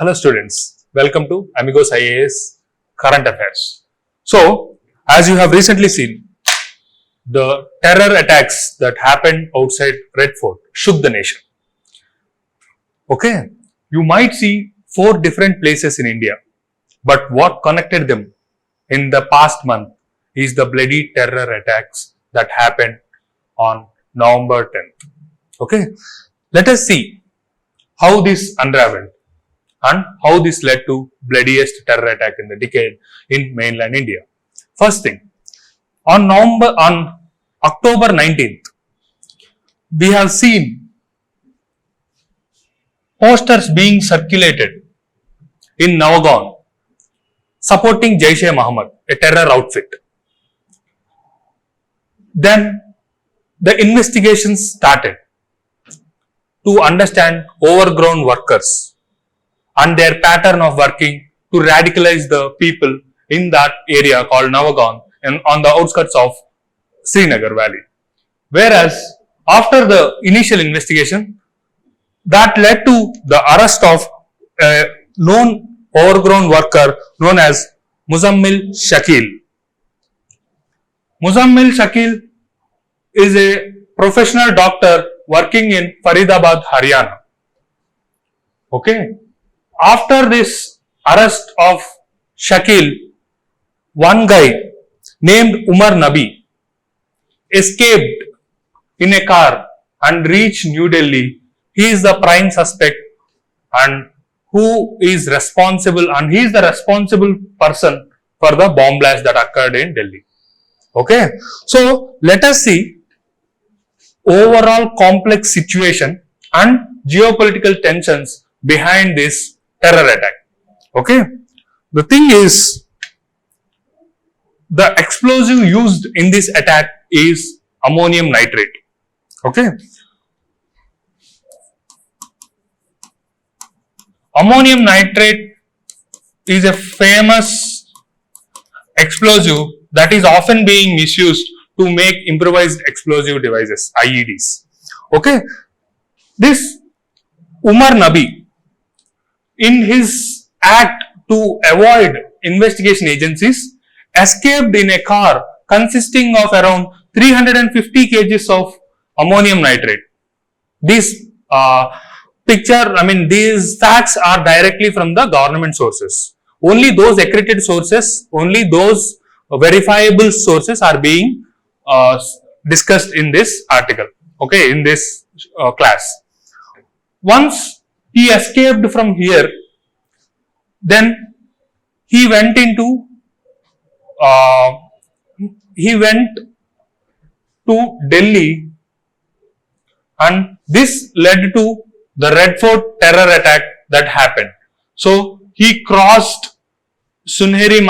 Hello students, welcome to AMIGOS IAS Current Affairs. So, as you have recently seen, the terror attacks that happened outside Red Fort shook the nation. Okay, you might see 4 different places in India, but what connected them in the past month is the bloody terror attacks that happened on November 10th. Okay, let us see how this unraveled and how this led to bloodiest terror attack in the decade in mainland India. First thing, on October 19th, we have seen posters being circulated in Navagan supporting Jaish-e-Mohammed, a terror outfit. Then the investigations started to understand overgrown workers and their pattern of working to radicalize the people in that area called Navagan and on the outskirts of Srinagar Valley. Whereas after the initial investigation, that led to the arrest of a known overgrown worker known as Muzammil Shakil. Muzammil Shakil is a professional doctor working in Faridabad, Haryana. Okay. After this arrest of Shakil, one guy named Umar Nabi escaped in a car and reached New Delhi. He is the prime suspect and who is responsible, and he is the responsible person for the bomb blast that occurred in Delhi. Okay. So, let us see overall complex situation and geopolitical tensions behind this terror attack. Okay. The thing is, the explosive used in this attack is ammonium nitrate. Okay. Ammonium nitrate is a famous explosive that is often being misused to make improvised explosive devices, IEDs. Okay. This Umar Nabi, in his act to avoid investigation agencies, escaped in a car consisting of around 350 kgs of ammonium nitrate. These these facts are directly from the government sources. Only those accredited sources, only those verifiable sources are being discussed in this article, okay, in this class. Once he escaped from here, then he went to Delhi, and this led to the Red Fort terror attack that happened. So he crossed Sunheri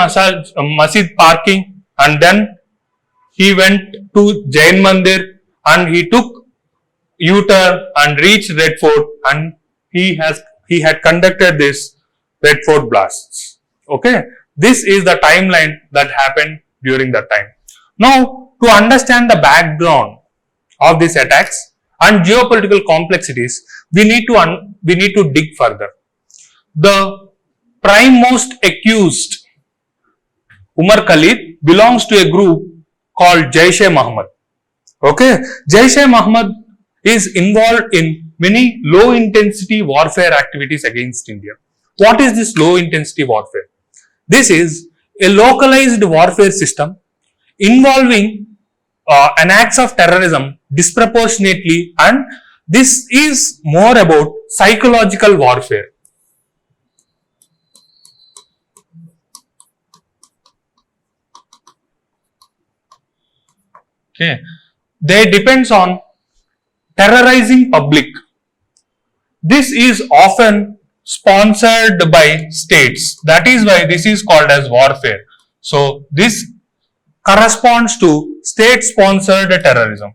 Masjid parking, and then he went to Jain Mandir and he took U-turn and reached Red Fort, and he had conducted this Red Fort blasts. Okay, this is the timeline that happened during that time. Now, to understand the background of these attacks and geopolitical complexities, we need to dig further. The prime most accused, Umar Khalid, belongs to a group called Jaish-e-Mohammed. Okay, Jaish-e-Mohammed is involved in many low-intensity warfare activities against India. What is this low-intensity warfare? This is a localized warfare system involving an acts of terrorism disproportionately, and this is more about psychological warfare. Okay, they depends on terrorizing public. This is often sponsored by states. That is why this is called as warfare. So this corresponds to state-sponsored terrorism.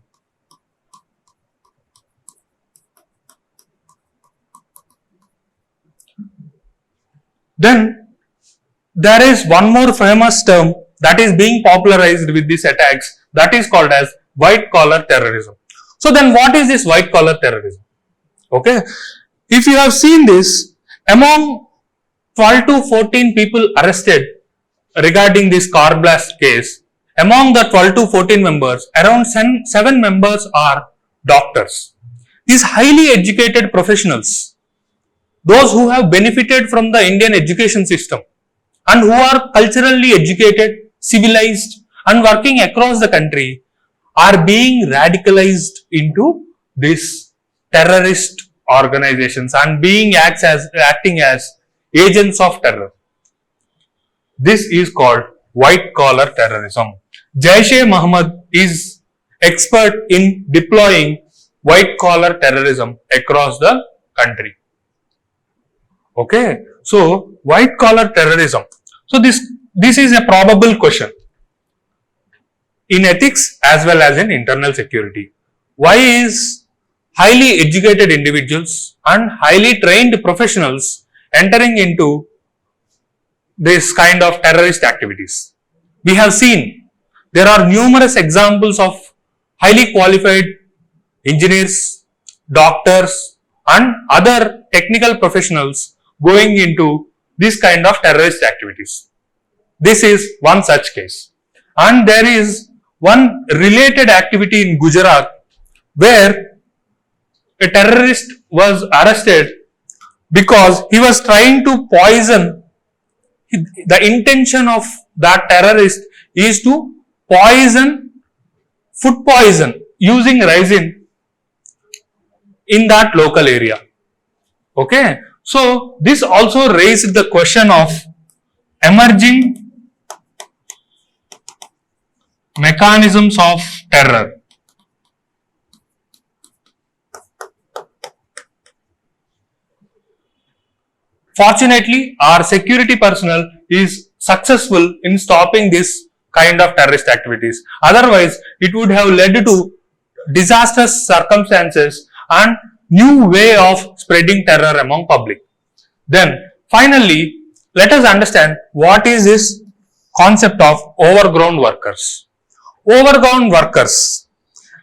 Then there is one more famous term that is being popularized with these attacks, that is called as white collar terrorism. So then what is this white collar terrorism? Okay, if you have seen this, among 12 to 14 people arrested regarding this car blast case. Among the 12 to 14 members, around 7 members are doctors. These highly educated professionals, those who have benefited from the Indian education system and who are culturally educated, civilized and working across the country, are being radicalized into these terrorist organizations and acting as agents of terror. This is called white collar terrorism. Jaish-e-Mohammed is expert in deploying white collar terrorism across the country. Okay, so white collar terrorism. So this is a probable question in ethics as well as in internal security. Why is highly educated individuals and highly trained professionals entering into this kind of terrorist activities? We have seen there are numerous examples of highly qualified engineers, doctors and other technical professionals going into this kind of terrorist activities. This is one such case. And there is one related activity in Gujarat where a terrorist was arrested because he was trying to poison. The intention of that terrorist is to food poison using resin in that local area. Okay, so this also raised the question of emerging mechanisms of terror. Fortunately, our security personnel is successful in stopping this kind of terrorist activities. Otherwise, it would have led to disastrous circumstances and new way of spreading terror among public. Then, finally, let us understand what is this concept of overgrown workers. Overgrown workers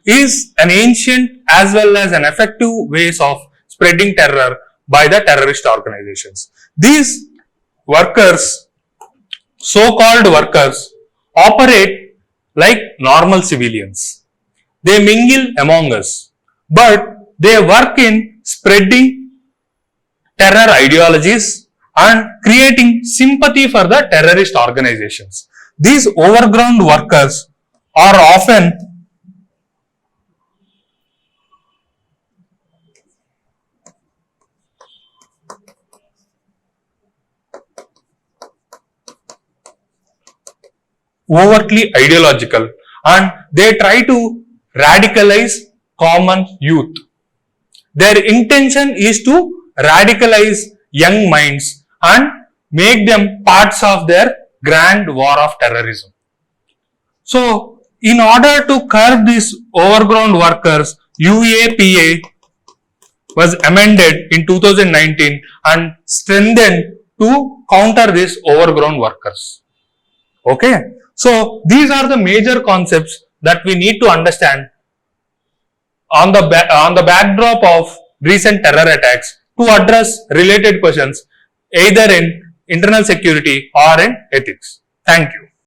is an ancient as well as an effective ways of spreading terror by the terrorist organizations. These workers, so-called workers, operate like normal civilians. They mingle among us, but they work in spreading terror ideologies and creating sympathy for the terrorist organizations. These overgrown workers are often overtly ideological and they try to radicalize common youth. Their intention is to radicalize young minds and make them parts of their grand war of terrorism. So, in order to curb these overgrown workers, UAPA was amended in 2019 and strengthened to counter these overgrown workers. Okay. So, these are the major concepts that we need to understand on the backdrop of recent terror attacks to address related questions either in internal security or in ethics. Thank you.